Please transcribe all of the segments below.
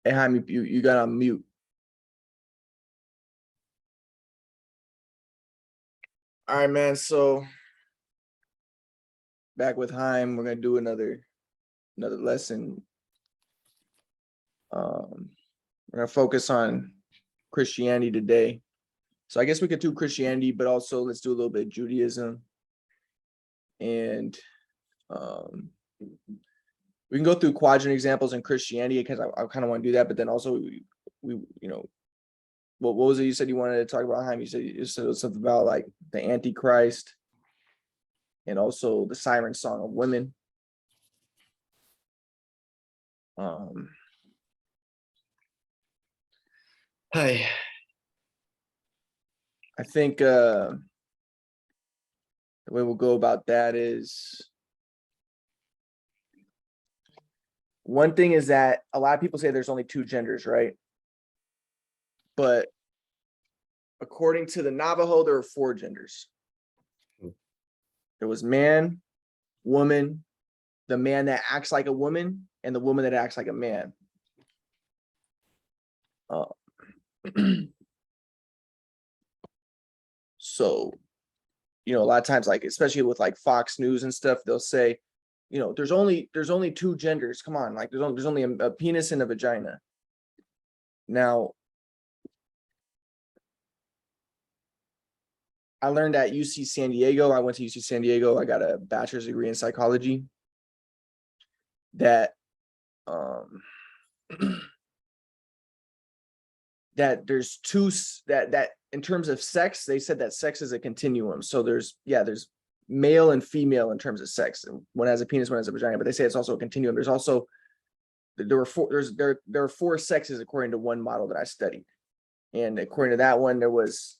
Hey, Jaime, you got on mute. All right, man. So back with Chaim, we're gonna do another lesson. We're gonna focus on Christianity today. So I guess we could do Christianity, but also let's do a little bit of Judaism, and we can go through quadrant examples in Christianity because I kind of want to do that. But then also we what was it you said you wanted to talk about, Chaim? You said something about like the Antichrist and also the siren song of women. Hi. I think the way we'll go about that is, one thing is that a lot of people say there's only two genders, right? But according to the Navajo, there are four genders. There was man, woman, the man that acts like a woman, and the woman that acts like a man. So, a lot of times, like especially with like Fox News and stuff, they'll say, there's only two genders. Come on, like there's only a penis and a vagina. Now, I learned at UC San Diego. I went to UC San Diego. I got a bachelor's degree in psychology. That that there's two that in terms of sex, they said that sex is a continuum. So there's male and female in terms of sex. One has a penis, one has a vagina, but they say it's also a continuum. There's also there are four sexes according to one model that I studied. And according to that one, there was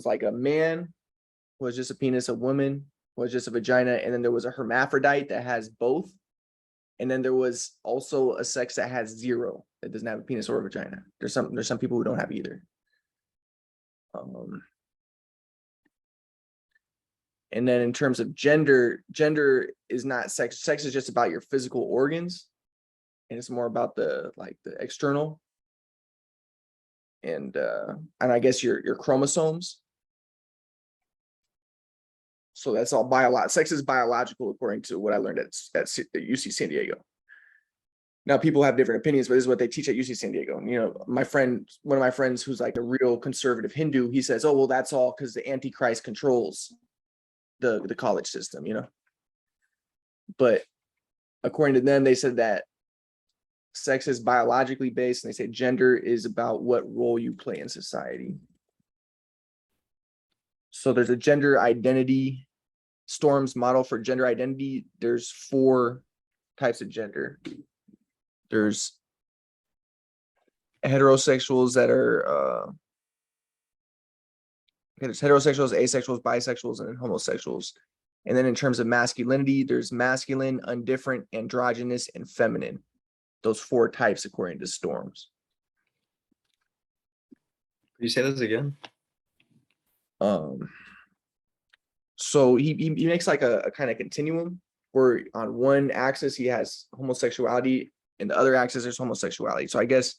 like a man was just a penis, a woman was just a vagina, and then there was a hermaphrodite that has both. And then there was also a sex that has zero, that doesn't have a penis or a vagina. There's some people who don't have either. And then in terms of gender is not sex. Sex is just about your physical organs, and it's more about the external, and I guess your chromosomes. So that's all biological. Sex is biological according to what I learned at UC San Diego. Now, people have different opinions, but this is what they teach at UC San Diego. One of my friends who's like a real conservative Hindu, he says, oh, well, that's all because the Antichrist controls the college system, But according to them, they said that sex is biologically based, and they say gender is about what role you play in society. So there's a gender identity, Storm's model for gender identity. There's four types of gender. There's heterosexuals that are there's heterosexuals, asexuals, bisexuals, and homosexuals. And then in terms of masculinity, there's masculine, undifferent, androgynous, and feminine. Those four types according to Storms. Could you say those again? So he makes like a kind of continuum where on one axis he has homosexuality, and the other axis there's homosexuality. So I guess,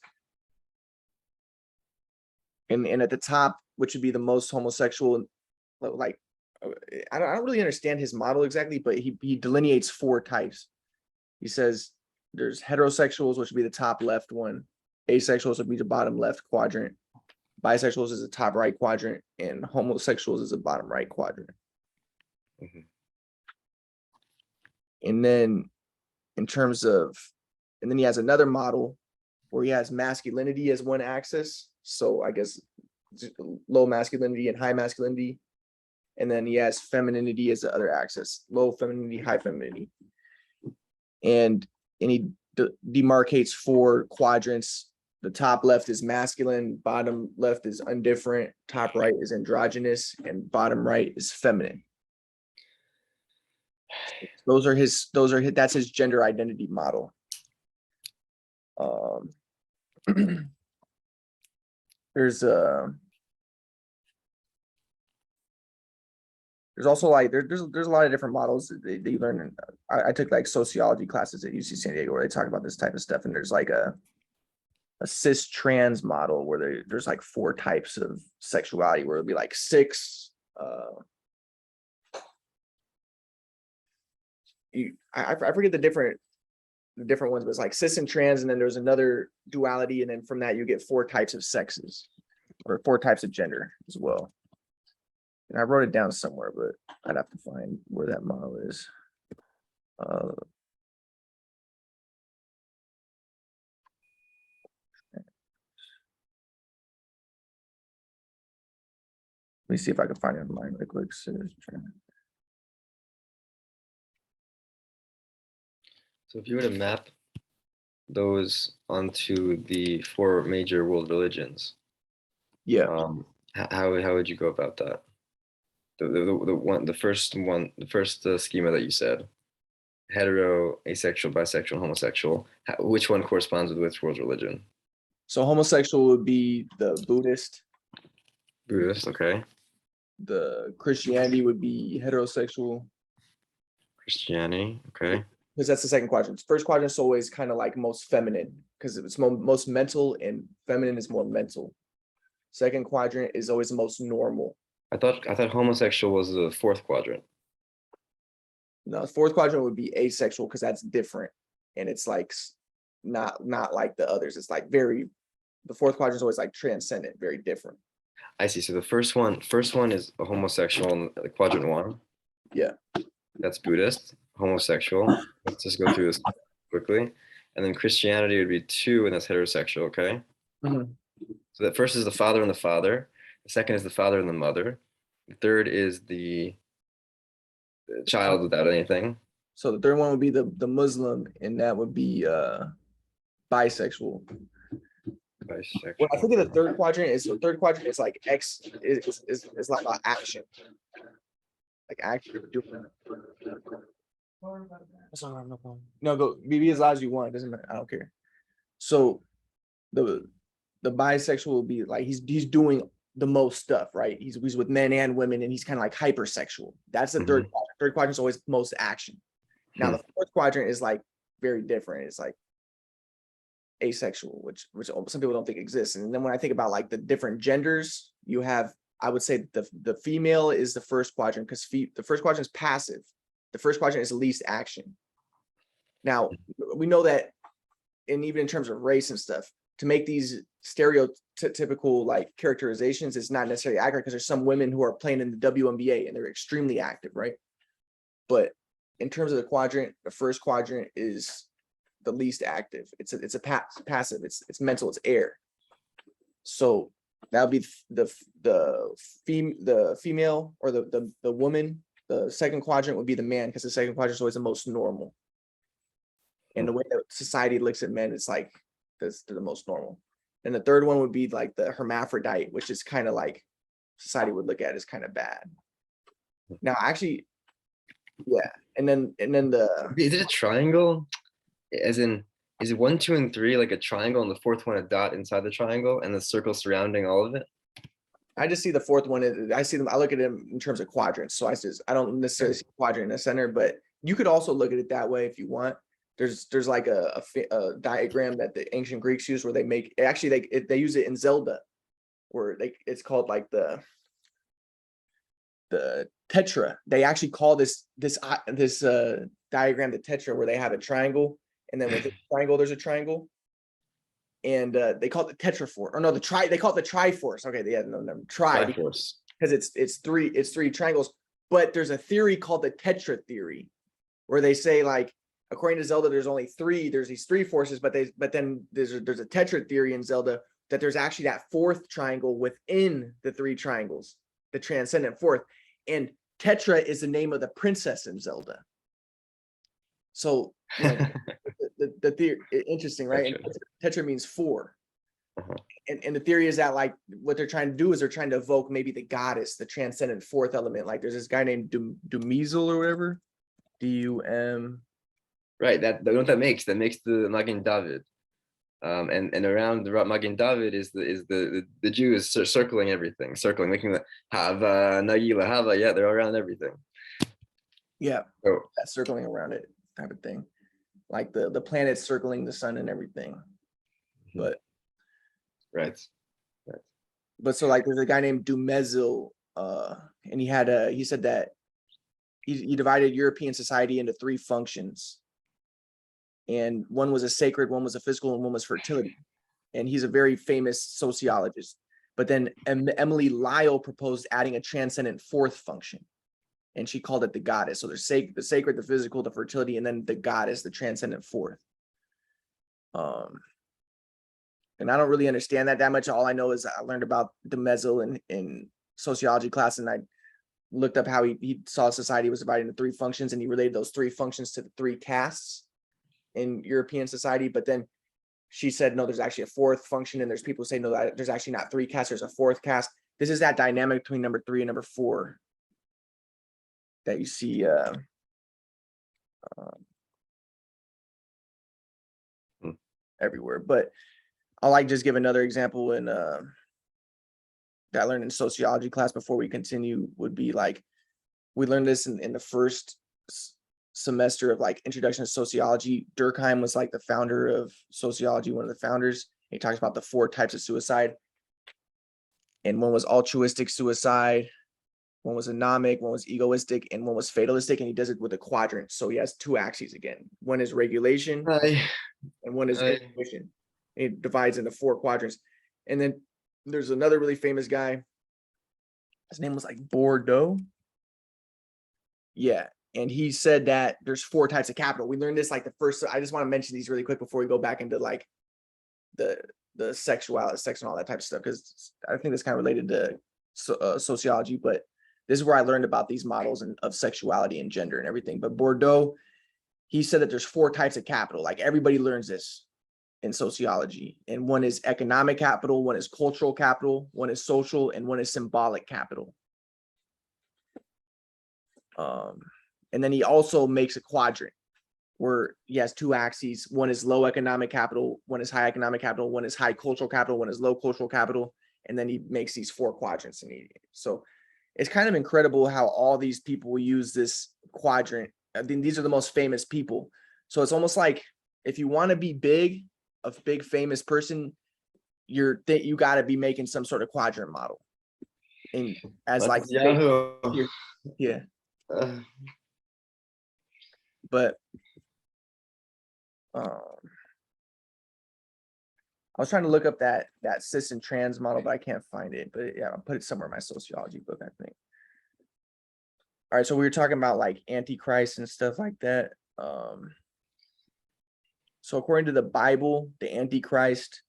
and at the top, which would be the most homosexual, like I don't really understand his model exactly, but he delineates four types. He says there's heterosexuals, which would be the top left one, asexuals would be the bottom left quadrant, bisexuals is the top right quadrant, and homosexuals is the bottom right quadrant. Mm-hmm. And then in terms of, and then he has another model where he has masculinity as one axis. So I guess low masculinity and high masculinity. And then he has femininity as the other axis, low femininity, high femininity. And he demarcates four quadrants. The top left is masculine, bottom left is undifferent, top right is androgynous, and bottom right is feminine. That's his gender identity model. There's There's also like there's a lot of different models that you learn. I took like sociology classes at UC San Diego where they talk about this type of stuff, and there's like a cis trans model where there's like 4 types of sexuality where it'll be like 6. I forget the different ones, but it's like cis and trans, and then there's another duality, and then from that you get 4 types of sexes or 4 types of gender as well. And I wrote it down somewhere, but I'd have to find where that model is. Let me see if I can find it online really quick. So if you were to map those onto the 4 major world religions, yeah. How would you go about that? The first schema that you said, hetero, asexual, bisexual, homosexual. Which one corresponds with which world religion? So homosexual would be the Buddhist. Buddhist, okay. The Christianity would be heterosexual. Christianity, okay. Because that's the second quadrant. First quadrant is always kind of like most feminine because it's most mental, and feminine is more mental. Second quadrant is always the most normal. I thought homosexual was the 4th quadrant. No, fourth quadrant would be asexual because that's different, and it's like not like the others. It's like the 4th quadrant is always like transcendent, very different. I see. So the first one is a homosexual in quadrant 1. Yeah. That's Buddhist, homosexual. Let's just go through this quickly. And then Christianity would be 2, and that's heterosexual, okay? Mm-hmm. So that first is the father and the father. The second is the father and the mother. The third is the child without anything. So the third one would be the Muslim, and that would be bisexual. Bisexual. When I think of the third quadrant, is like X is like about action. Like action. No, go be as loud as you want. It doesn't matter. I don't care. So the bisexual will be like he's doing the most stuff, right? He's with men and women, and he's kind of like hypersexual. That's the third quadrant. Third quadrant is always most action. Now the fourth quadrant is like very different. It's like asexual, which some people don't think exists. And then when I think about like the different genders, you have, I would say the female is the first quadrant because the first quadrant is passive. The first quadrant is least action. Now we know that, and even in terms of race and stuff, to make these stereotypical like characterizations is not necessarily accurate because there's some women who are playing in the WNBA and they're extremely active, right? But in terms of the quadrant, the first quadrant is the least active. It's a passive. It's mental. It's air. So that would be the female or the woman. The second quadrant would be the man because the second quadrant is always the most normal. And the way that society looks at men, it's like they're the most normal. And the third one would be like the hermaphrodite, which is kind of like society would look at as kind of bad. Now, actually, yeah. And then is it a triangle? As in, is it 1, 2, and 3 like a triangle, and the fourth one a dot inside the triangle, and the circle surrounding all of it? I just see the fourth one. I see them. I look at them in terms of quadrants. So I don't necessarily see quadrant in the center, but you could also look at it that way if you want. There's like a diagram that the ancient Greeks used where they make actually they use it in Zelda, where it's called like the tetra. They actually call this diagram the tetra, where they have a triangle, and then within the triangle there's a triangle, and they call it the tetraforce, or no, they call it the triforce. Okay, they had no number triforce because it's three triangles. But there's a theory called the tetra theory, where they say like, according to Zelda, there's only three. There's these 3 forces, but then there's a tetra theory in Zelda that there's actually that 4th triangle within the 3 triangles, the transcendent 4th. And Tetra is the name of the princess in Zelda. So the theory, interesting, right? And tetra means 4. And the theory is that like what they're trying to do is they're trying to evoke maybe the goddess, the transcendent 4th element. Like there's this guy named Dumizel or whatever, DUM. Right. That makes the Magen David. And around the Magen David is the Jews circling everything, circling, making the Hava, Nagila, Hava, yeah, they're around everything. Yeah, So that circling around it type of thing, like the planets circling the sun and everything. But right. so like there's a guy named Dumezil, and he said that he divided European society into three functions, and one was a sacred, one was a physical, and one was fertility. And he's a very famous sociologist. But then Emily Lyle proposed adding a transcendent fourth function, and she called it the goddess. So there's the sacred, the physical, the fertility, and then the goddess, the transcendent fourth. And I don't really understand that much. All I know is I learned about the meso in sociology class, and I looked up how he saw society was divided into three functions, and he related those three functions to the three castes in European society. But then she said, no, there's actually a fourth function, and there's people who say, no, there's actually not three castes, there's a fourth caste. This is that dynamic between number 3 and number 4 that you see everywhere. But I'll like just give another example in that I learned in sociology class before we continue would be like, we learned this in the first semester of like introduction to sociology. Durkheim was like the founder of sociology, one of the founders. He talks about the 4 types of suicide. And one was altruistic suicide, one was anomic, one was egoistic, and one was fatalistic. And he does it with a quadrant. So he has 2 axes again. One is regulation and one is intuition. He divides into 4 quadrants. And then there's another really famous guy. His name was like Bordeaux. Yeah. And he said that there's 4 types of capital. We learned this like the first, I just want to mention these really quick before we go back into like the sexuality, sex and all that type of stuff, because I think that's kind of related to sociology, but this is where I learned about these models of sexuality and gender and everything. But Bordeaux, he said that there's 4 types of capital. Like everybody learns this in sociology. And one is economic capital, one is cultural capital, one is social, and one is symbolic capital. And then he also makes a quadrant where he has 2 axes. One is low economic capital, one is high economic capital, one is high cultural capital, one is low cultural capital. And then he makes these 4 quadrants. So it's kind of incredible how all these people use this quadrant. I mean, these are the most famous people. So it's almost like if you want to be big, a big famous person, you got to be making some sort of quadrant model. And as like Yahoo. Yeah. But I was trying to look up that cis and trans model, but I can't find it. But yeah, I'll put it somewhere in my sociology book, I think. All right, so we were talking about like Antichrist and stuff like that. So according to the Bible, the Antichrist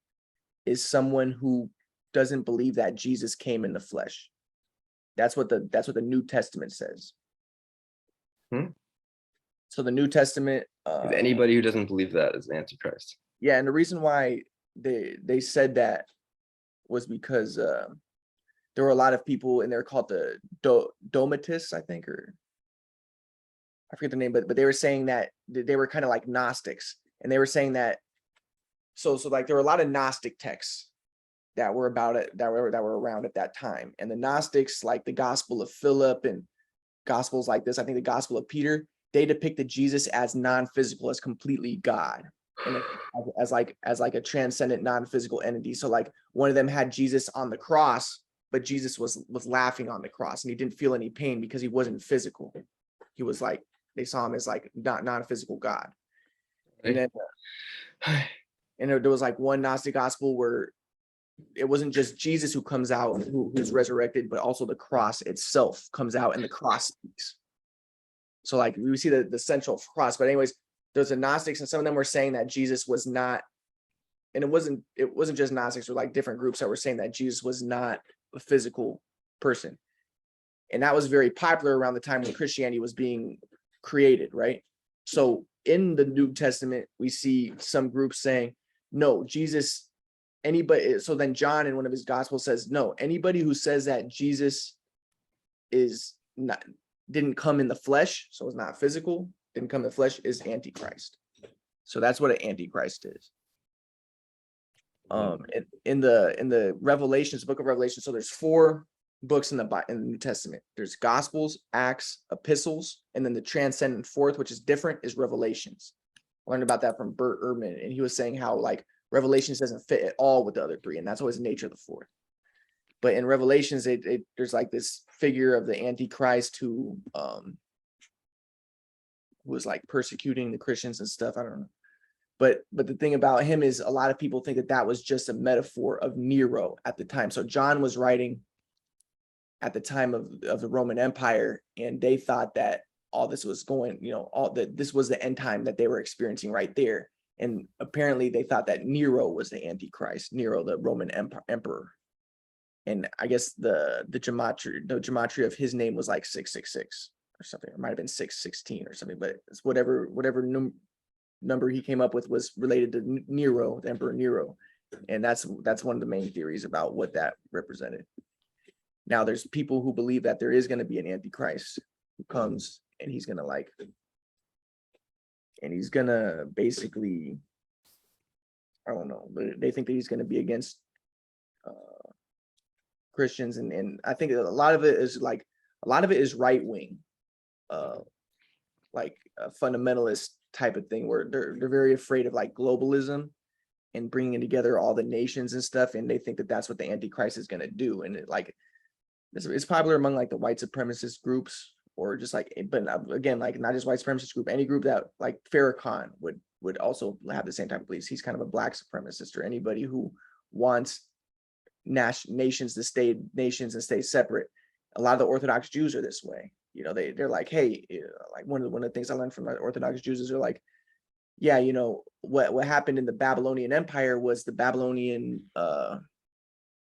is someone who doesn't believe that Jesus came in the flesh. That's what the New Testament says. So the New Testament, anybody who doesn't believe that is Antichrist. Yeah, and the reason why they said that was because there were a lot of people, and they're called the Domitists, I think, or I forget the name, but they were saying that they were kind of like Gnostics, and they were saying that so like there were a lot of Gnostic texts that were about it that were around at that time, and the Gnostics, like the Gospel of Philip and Gospels like this, I think the Gospel of Peter, they depicted Jesus as non-physical, as completely God, and as like a transcendent non-physical entity. So like one of them had Jesus on the cross, but Jesus was laughing on the cross, and he didn't feel any pain because he wasn't physical. He was like, they saw him as like non-physical God. And then and there was like one Gnostic gospel where it wasn't just Jesus who comes out, who's resurrected, but also the cross itself comes out and the cross speaks. So like we see the central cross. But anyways, there's the Gnostics, and some of them were saying that Jesus was not, and it wasn't just Gnostics, or like different groups that were saying that Jesus was not a physical person. And that was very popular around the time when Christianity was being created, right? So in the New Testament, we see some groups saying, no, Jesus, anybody. So then John in one of his gospels says, no, anybody who says that Jesus didn't come in the flesh, so it's not physical, didn't come in the flesh, is Antichrist. So that's what an Antichrist is. In the Revelations, book of Revelation. So there's 4 books in the New Testament. There's Gospels, Acts, Epistles, and then the transcendent 4th, which is different, is Revelations. I learned about that from Bert Ehrman, and he was saying how like Revelations doesn't fit at all with the other 3, and that's always the nature of the 4th. But in Revelations, there's like this figure of the Antichrist who was like persecuting the Christians and stuff. I don't know. But the thing about him is a lot of people think that that was just a metaphor of Nero at the time. So John was writing at the time of the Roman Empire, and they thought that all this was going, all that this was the end time that they were experiencing right there. And apparently they thought that Nero was the Antichrist, Nero, the Roman emperor. And I guess the gematria of his name was like 666 or something. It might have been 616 or something, but it's whatever number he came up with was related to Nero, the Emperor Nero. And that's one of the main theories about what that represented. Now there's people who believe that there is going to be an Antichrist who comes, and he's going to basically, I don't know, but they think that he's going to be against Christians. And I think a lot of it is right wing, like a fundamentalist type of thing, where they're very afraid of like globalism and bringing together all the nations and stuff, and they think that that's what the Antichrist is going to do. And it's popular among like the white supremacist groups, or just like, but again, like not just white supremacist group, any group that like Farrakhan would also have the same type of beliefs. He's kind of a black supremacist, or anybody who wants nations to stay nations and stay separate. A lot of the Orthodox Jews are this way. They're like, hey, like one of the things I learned from the Orthodox Jews is they're like, yeah, what happened in the Babylonian Empire was the Babylonian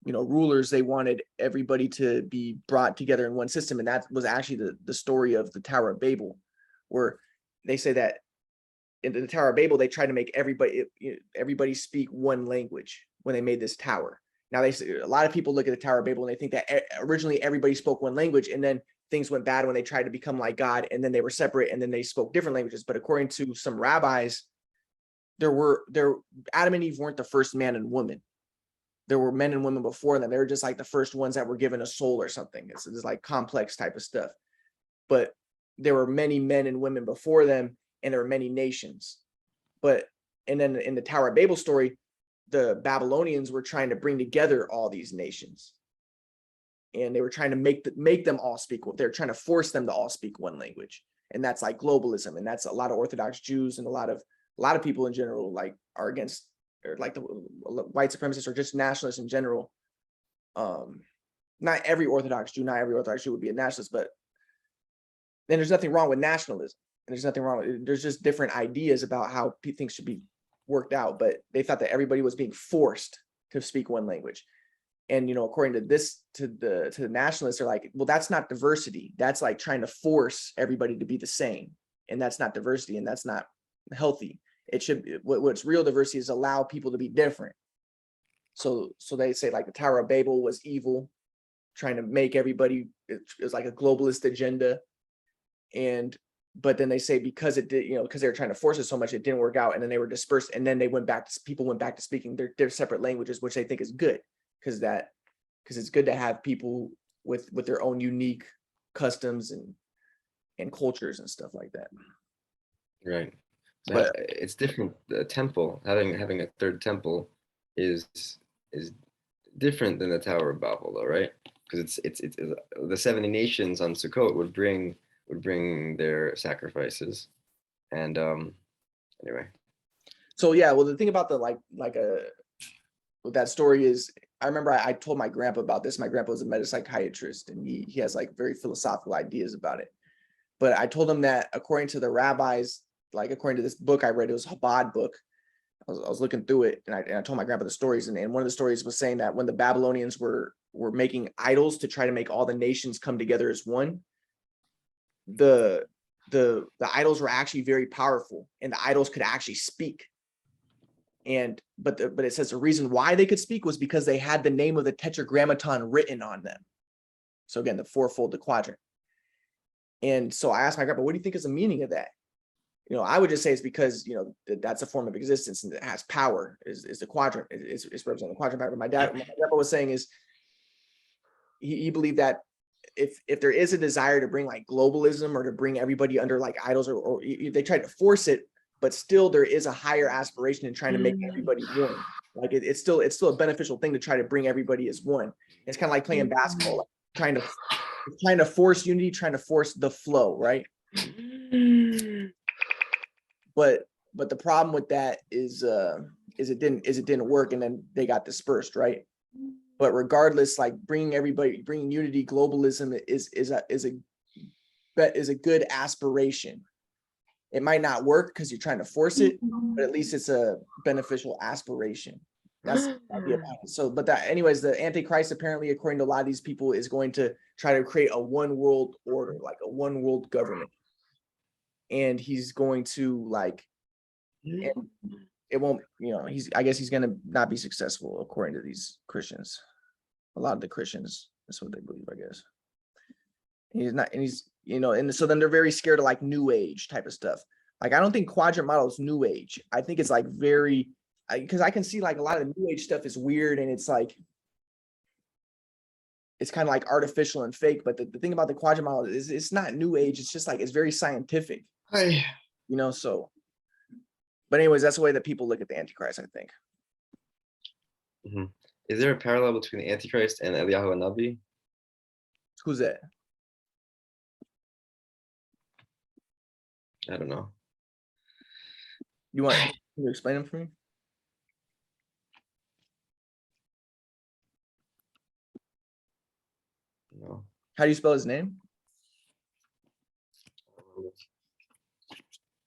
rulers, they wanted everybody to be brought together in one system. And that was actually the story of the Tower of Babel, where they say that in the Tower of Babel, they tried to make everybody speak one language when they made this tower. Now a lot of people look at the Tower of Babel and they think that originally everybody spoke one language, and then things went bad when they tried to become like God, and then they were separate, and then they spoke different languages. But according to some rabbis, Adam and Eve weren't the first man and woman. There were men and women before them. They were just like the first ones that were given a soul or something. It's like complex type of stuff. But there were many men and women before them, and there were many nations. And then in the Tower of Babel story, the Babylonians were trying to bring together all these nations. And they were trying to make them all speak. They're trying to force them to all speak one language. And that's like globalism. And that's a lot of Orthodox Jews and a lot of people in general like are against, or like the white supremacists or just nationalists in general. Not every Orthodox Jew would be a nationalist, but then there's nothing wrong with nationalism. And there's nothing wrong with it. There's just different ideas about how things should be worked out, but they thought that everybody was being forced to speak one language. And according to the nationalists, they're like, well, that's not diversity. That's like trying to force everybody to be the same, and that's not diversity, and that's not healthy. It should, what's real diversity is allow people to be different. So they say like the Tower of Babel was evil, trying to make everybody, it was like a globalist agenda. But then they say because it did, because they were trying to force it so much, it didn't work out, and then they were dispersed, and then people went back to speaking their separate languages, which they think is good, because it's good to have people with their own unique customs and cultures and stuff like that. Right. So But it's different. The temple, having a third temple is different than the Tower of Babel, though, right? Because it's the 70 nations on Sukkot would bring their sacrifices, and anyway. So yeah, well, the thing about that story is, I remember I told my grandpa about this. My grandpa was a metapsychiatrist, and he has like very philosophical ideas about it. But I told him that according to the rabbis, like according to this book I read, it was a Chabad book. I was looking through it, and I told my grandpa the stories, and one of the stories was saying that when the Babylonians were making idols to try to make all the nations come together as one, the idols were actually very powerful, and the idols could actually speak. But it says the reason why they could speak was because they had the name of the tetragrammaton written on them. So again, the fourfold, the quadrant. And so I asked my grandpa, what do you think is the meaning of that? I would just say it's because, that's a form of existence and it has power is the quadrant. It's representing the quadrant. But my grandpa was saying is he believed that if there is a desire to bring like globalism or to bring everybody under like idols or they tried to force it, but still there is a higher aspiration in trying to make everybody one. Like it's still a beneficial thing to try to bring everybody as one. It's kind of like playing basketball, like trying to force unity, trying to force the flow, right? But the problem with that is it didn't work, and then they got dispersed, right? But regardless, like bringing unity, globalism is a good aspiration. It might not work because you're trying to force it, but at least it's a beneficial aspiration. That's the idea behind it. So, but anyways, the Antichrist apparently, according to a lot of these people, is going to try to create a one world order, like a one world government. And he's going to and it won't, I guess he's going to not be successful according to these Christians. A lot of the Christians, that's what they believe, I guess. He's not, and he's, and so then they're very scared of like new age type of stuff. Like, I don't think quadrant model is new age. I think it's like because I can see like a lot of the new age stuff is weird and it's like, it's kind of like artificial and fake. But the thing about the quadrant model is it's not new age. It's just like, it's very scientific, so. But anyways, that's the way that people look at the Antichrist, I think. Mm-hmm. Is there a parallel between the Antichrist and Eliyahu Nabi? Who's that? I don't know. Can you explain him for me? No. How do you spell his name?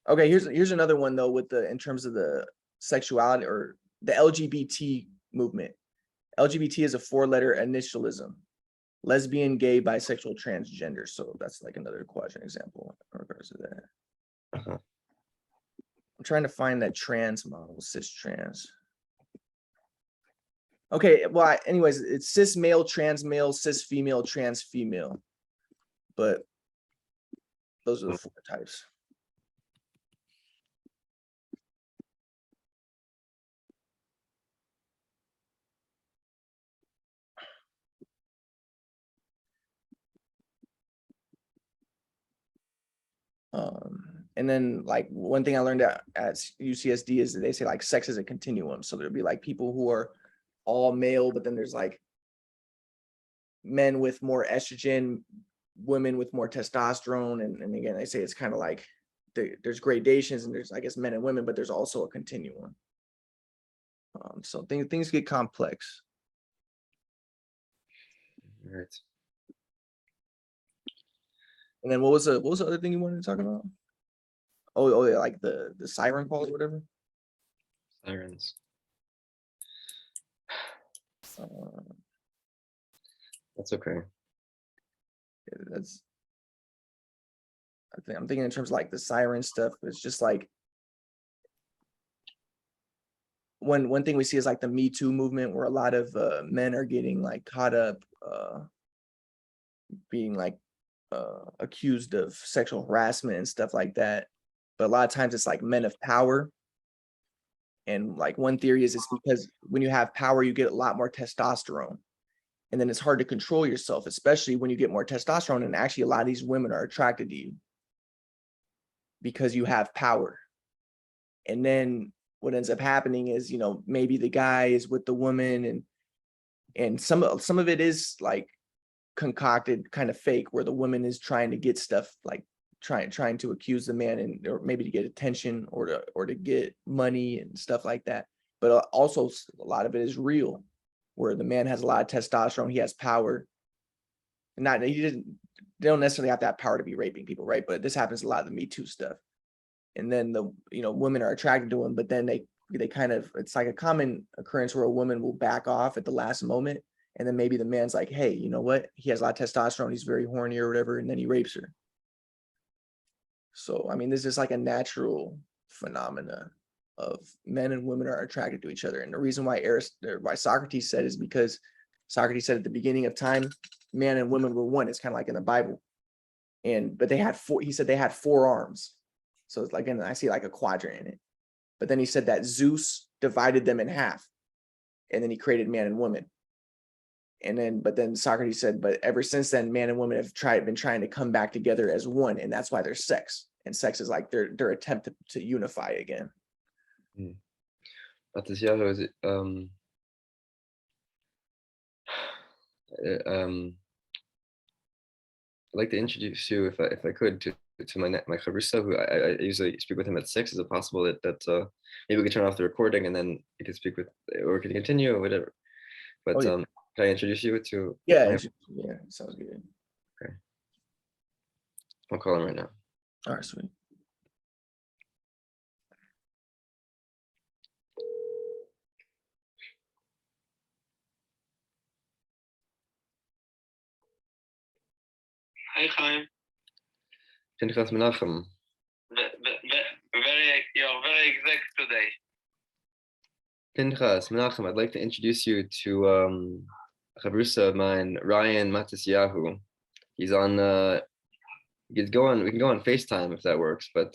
Okay, here's another one though in terms of the sexuality or the LGBT movement. LGBT is a 4-letter initialism. Lesbian, gay, bisexual, transgender. So that's like another quadrant example in regards to that. Uh-huh. I'm trying to find that trans model, cis trans. Okay, well, anyways, it's cis male, trans male, cis female, trans female. But those are the 4 types. And then like one thing I learned at UCSD is that they say like sex is a continuum. So there'll be like people who are all male, but then there's like men with more estrogen, women with more testosterone. And again, they say it's kind of like there's gradations and there's, I guess, men and women, but there's also a continuum. So things get complex. All right. And then what was the other thing you wanted to talk about? Oh yeah, like the siren calls or whatever. Sirens. That's okay. I'm thinking in terms of like the siren stuff. It's just like one thing we see is like the Me Too movement, where a lot of men are getting like caught up, being like accused of sexual harassment and stuff like that. But a lot of times it's like men of power. And like one theory is it's because when you have power, you get a lot more testosterone. And then it's hard to control yourself, especially when you get more testosterone. And actually, a lot of these women are attracted to you because you have power. And then what ends up happening is, maybe the guy is with the woman and some of it is like concocted, kind of fake, where the woman is trying to get stuff, like trying to accuse the man or maybe to get attention or to get money and stuff like that. But also a lot of it is real, where the man has a lot of testosterone, he has power. They don't necessarily have to have power to be raping people, right? But this happens a lot of the Me Too stuff. And then the women are attracted to him, but then they kind of, it's like a common occurrence where a woman will back off at the last moment, and then maybe the man's like, hey, you know what? He has a lot of testosterone, he's very horny or whatever, and then he rapes her. So I mean, this is like a natural phenomena of men and women are attracted to each other. And the reason why Socrates said is because Socrates said at the beginning of time, man and woman were one. It's kind of like in the Bible. But they had 4 arms. So it's like, and I see like a quadrant in it. But then he said that Zeus divided them in half, and then he created man and woman. And then, but then Socrates said, but ever since then, man and woman have been trying to come back together as one, and that's why there's sex. And sex is like their attempt to unify again. Matisiaho, is it, I'd like to introduce you, if I could, to my Charissa, who I usually speak with him at 6. Is it possible that maybe we could turn off the recording and then you can speak with, or we can continue or whatever? But can I introduce you to? Yeah, sounds good. Okay, I'll call him right now. All right, sweet. Hi, Chaim. Pinchas Menachem. You're very exact today. Pinchas Menachem, I'd like to introduce you to Chavrusa of mine, Ryan Matisiahu. He's on. We can go on FaceTime if that works, but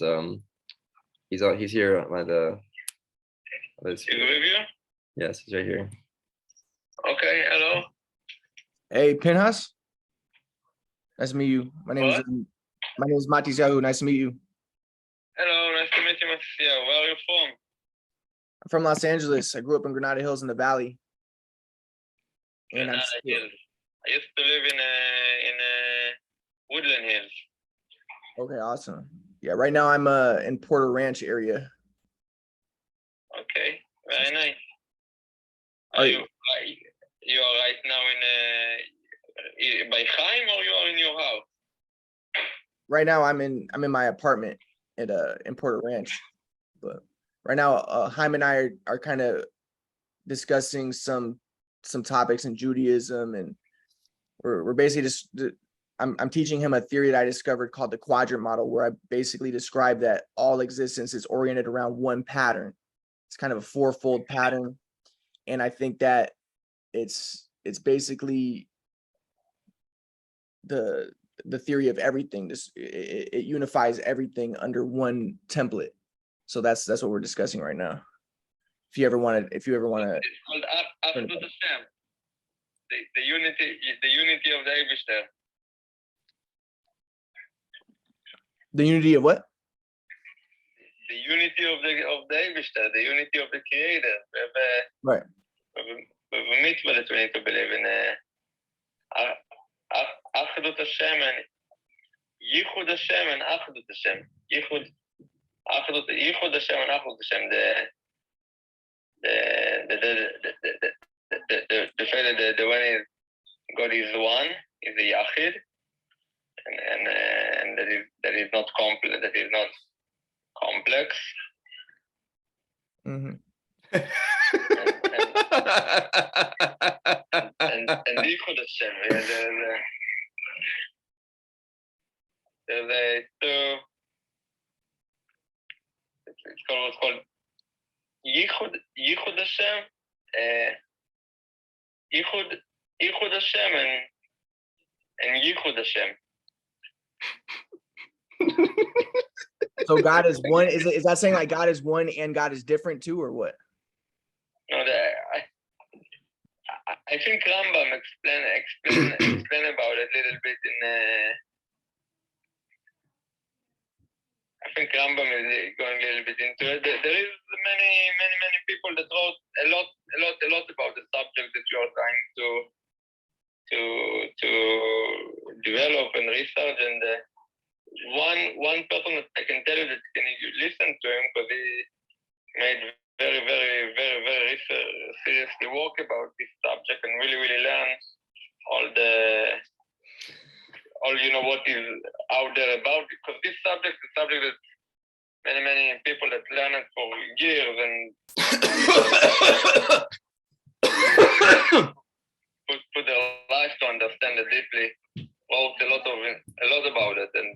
he's here by the. Is with you? Yes, he's right here. Okay, hello. Hey, Pinhas. Nice to meet you. My name is Mati Zahu. Nice to meet you. Hello, nice to meet you, Matthew. Where are you from? I'm from Los Angeles. I grew up in Granada Hills in the Valley. And Granada Hills. I used to live in Woodland Hills. Okay, awesome. Yeah, right now I'm in Porter Ranch area. Okay, very nice. Are you are right now in by Chaim, or you are in your house? Right now I'm in my apartment in Porter Ranch. But right now Chaim and I are kind of discussing some topics in Judaism, and we're basically just I'm teaching him a theory that I discovered called the quadrant model, where I basically describe that all existence is oriented around one pattern. It's kind of a fourfold pattern, and I think that it's basically the theory of everything. It unifies everything under one template. So that's what we're discussing right now. If you ever want to, it's called Achdut Hashem, the unity of the Eibishter. The unity of what? The unity of the Eibishter, the unity of the Creator. Right. We have a mitzvah that we need to believe in. Achdut Hashem and Yichud Hashem and Achdut Hashem. Yichud Hashem and Achdut Hashem. The fact that the one is God is one, is the Yachid, and that is not complex. That is not complex. Mm-hmm. and Yichud Hashem. There's two. It's called Yichud Hashem. Yichud Hashem and Yichud Hashem. So God is one. Is that saying like God is one and God is different too, or what? No, I think Rambam explain about it a little bit in. I think Rambam is going a little bit into it. There is many people that wrote a lot about the subject that you are trying to develop and research. And one person that I can tell you that you listen to him, because he made very seriously work about this subject and really learn all what is out there about it. Because this subject is a subject that many people that learn it for years and put their lives to understand it deeply, wrote a lot about it. And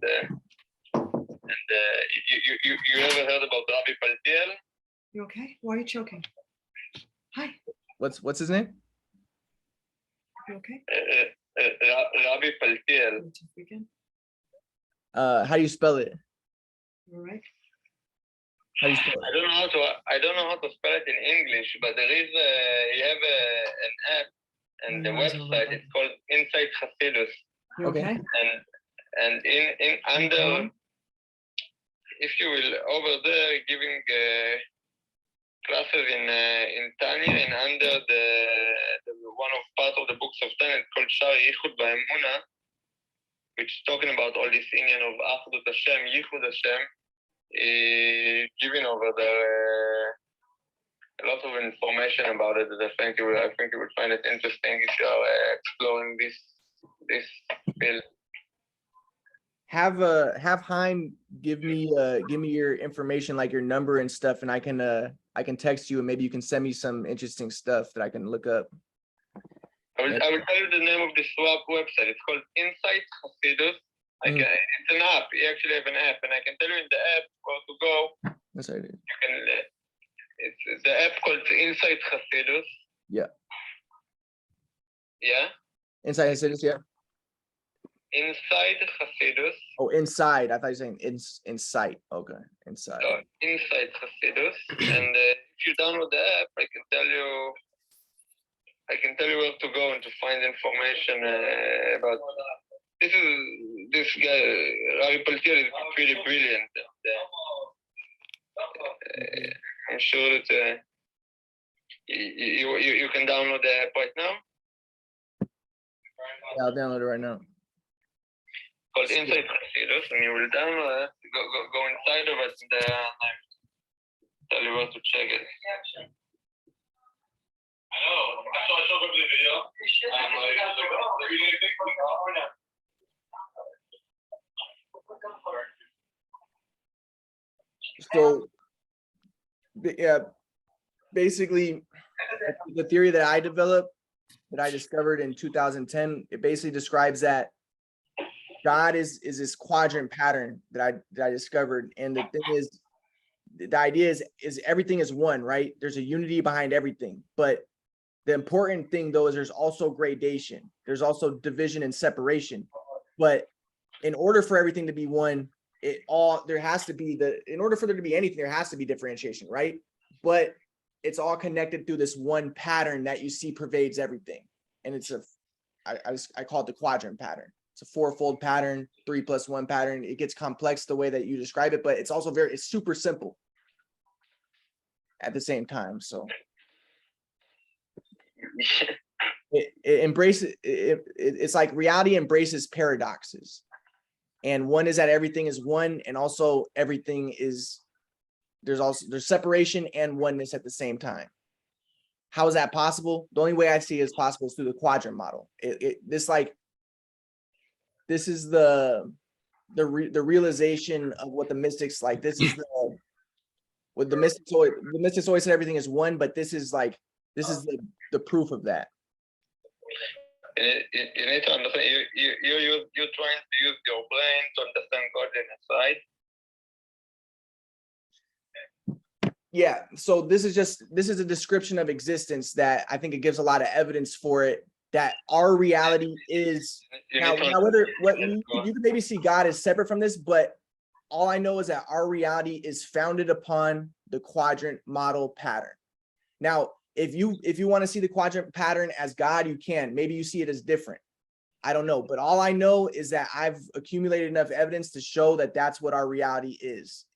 you ever heard about Rabbi Paltiel? You okay? Why are you choking? Hi. What's his name? You okay? Rabbi Paltiel. Weekend? How do you spell it? You all right? How do you spell it? I don't know how to spell it in English, but there is you have an app and the website. It's called Inside Hasidus, You Okay. okay? and in under, if you will, over there giving classes in Tanya, and under the one of part of the books of Tanya, it's called Shari Yichud Ba'emuna, which is talking about all this union of Achdut Hashem, Yichud Hashem, giving over there a lot of information about it. That I think you will find it interesting if you are exploring this field. Have Chaim give me your information, like your number and stuff, and I can text you, and maybe you can send me some interesting stuff that I can look up. I will tell you the name of the swap website. It's called Insight Hasidus. It's an app. You actually have an app, and I can tell you in the app where to go. That's what it is. You can. It's the app called Insight Hasidus. Yeah. Yeah. Inside Hasidus, yeah. Inside Hasidus. Oh, inside. I thought you were saying insight. Okay, inside. So Inside Hasidus, and if you download the app, I can tell you where to go and to find information about. This guy, Rabbi Paltiel, is pretty brilliant. I'm sure that you can download the app right now. Yeah, I'll download it right now. Called Inside Hasidus, and you will download it. Go inside of it, and I'll tell you where to check it. So, yeah, basically, the theory that I developed, that I discovered in 2010, it basically describes that God is this quadrant pattern that I discovered, and the thing is, the idea is everything is one, right? There's a unity behind everything, but the important thing though is there's also gradation. There's also division and separation, but in order for everything to be one, there has to be in order for there to be anything, there has to be differentiation, right? But it's all connected through this one pattern that you see pervades everything. And it's I call it the quadrant pattern. It's a fourfold pattern, 3+1 pattern. It gets complex the way that you describe it, but it's also it's super simple at the same time. So it embraces it's like reality embraces paradoxes. And one is that everything is one, and also everything is there's separation and oneness at the same time. How is that possible? The only way I see it is possible is through the quadrant model. This is the realization of what the mystics like. This is what the mystics always said everything is one, but this is the proof of that. You need to understand. You're trying to use your brain to understand godliness, right? Yeah. So this is a description of existence that I think it gives a lot of evidence for it, that our reality is now whether you can maybe see God as separate from this, but all I know is that our reality is founded upon the quadrant model pattern. Now, if you want to see the quadrant pattern as God, you can. Maybe you see it as different. I don't know. But all I know is that I've accumulated enough evidence to show that that's what our reality is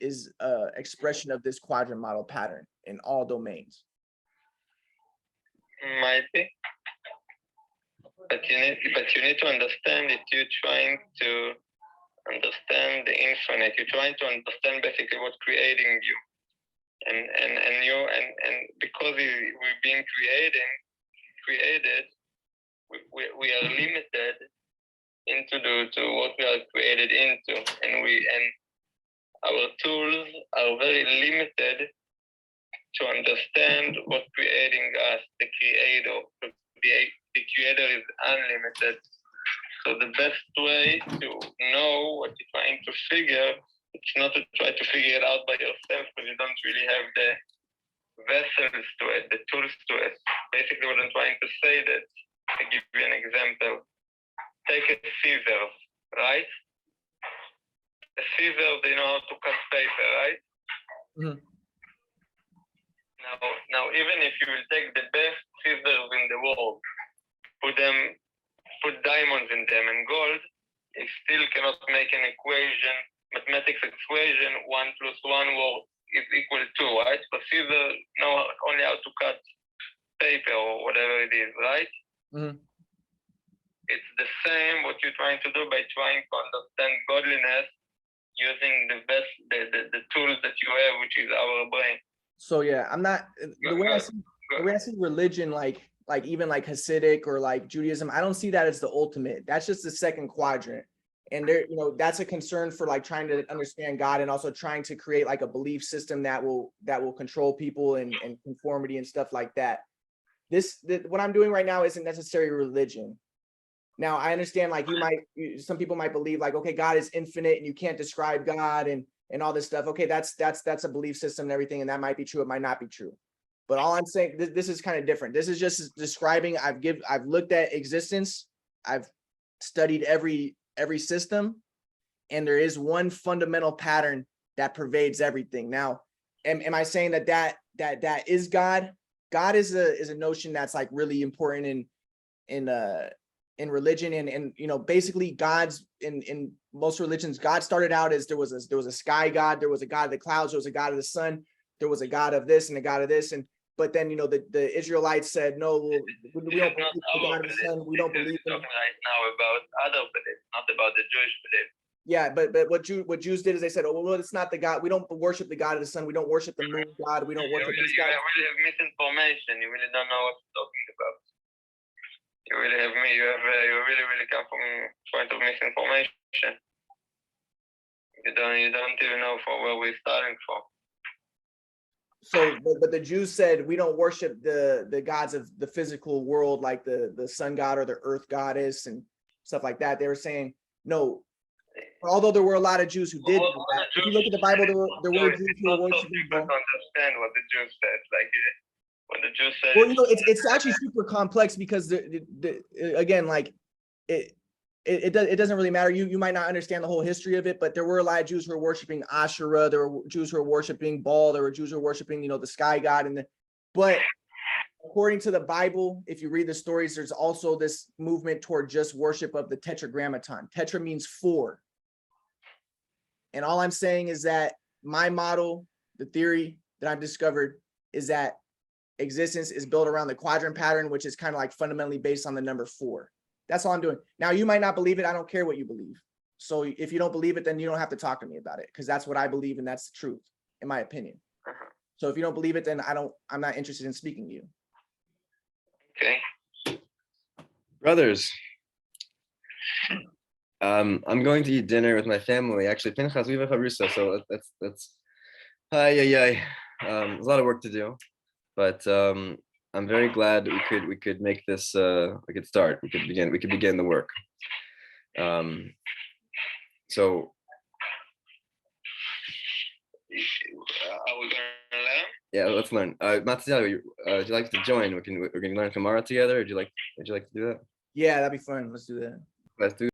expression of this quadrant model pattern in all domains. Might be. But you need to understand that you're trying to understand the infinite. You're trying to understand basically what's creating you. And because we're being created, we are limited to what we are created into, and our tools are very limited to understand what's creating us, the creator. The creator is unlimited. So the best way to know what you're trying to figure, it's not to try to figure it out by yourself, because you don't really have the vessels to it, the tools to it. Basically what I'm trying to say that, I give you an example. Take a scissors, right? A scissors, they know how to cut paper, right? Mm-hmm. Now, even if you will take the best scissors in the world, put diamonds in them and gold, you still cannot make an equation, mathematics equation, 1 + 1 is equal to, right? So scissors know only how to cut paper or whatever it is, right? Mhm. It's the same what you're trying to do by trying to understand godliness using the tools that you have, which is our brain. So yeah, I'm not the way I see religion, like even like Hasidic or like Judaism, I don't see that as the ultimate. That's just the second quadrant. And there, that's a concern for like trying to understand God and also trying to create like a belief system that will control people and conformity and stuff like that. What I'm doing right now isn't necessarily religion. Now I understand like some people might believe like, okay, God is infinite and you can't describe God and all this stuff. Okay, that's a belief system and everything, and that might be true, it might not be true. But all I'm saying, this is kind of different. This is just describing, I've looked at existence, I've studied every system, and there is one fundamental pattern that pervades everything. Now, am I saying that is God? God is a notion that's like really important in religion, and basically God's in most religions, God started out as there was a sky God, there was a God of the clouds, there was a God of the sun, there was a God of this and a God of this, but then the Israelites said no, we don't believe the God of the sun, we don't believe in. Talking right now about other beliefs, not about the Jewish belief. Yeah, but what Jews did is they said, oh well, it's not the God, we don't worship the God of the sun, we don't worship the moon God, we don't worship this You God. really have misinformation. You really don't know what you're talking about. You really come from a point of misinformation. You don't even know for where we're starting from. So, but the Jews said we don't worship the gods of the physical world like the sun god or the earth goddess and stuff like that. They were saying no. Although there were a lot of Jews who did. If you look at the Bible, there were Jews who were worshiping. People understand what the Jews said, like what the Jews said. Well, it's actually super complex because again, like it doesn't really matter. You might not understand the whole history of it, but there were a lot of Jews who were worshiping Asherah. There were Jews who were worshiping Baal. There were Jews who were worshiping, the sky god. But according to the Bible, if you read the stories, there's also this movement toward just worship of the tetragrammaton. Tetra means 4. And all I'm saying is that my model, the theory that I've discovered, is that existence is built around the quadrant pattern, which is kind of like fundamentally based on the number 4. That's all I'm doing. Now, you might not believe it. I don't care what you believe. So if you don't believe it, then you don't have to talk to me about it, because that's what I believe, and that's the truth, in my opinion. So if you don't believe it, then I'm not interested in speaking to you. Okay. Brothers, I'm going to eat dinner with my family. Actually, Pinchas, we have a chavrusa, so that's there's a lot of work to do, but I'm very glad we could make this. We could start. We could begin the work. So. Are we gonna learn? Yeah, let's learn. Matsuya, would you like to join? We're gonna learn Gemara together. Would you like to do that? Yeah, that'd be fun. Let's do that. Let's do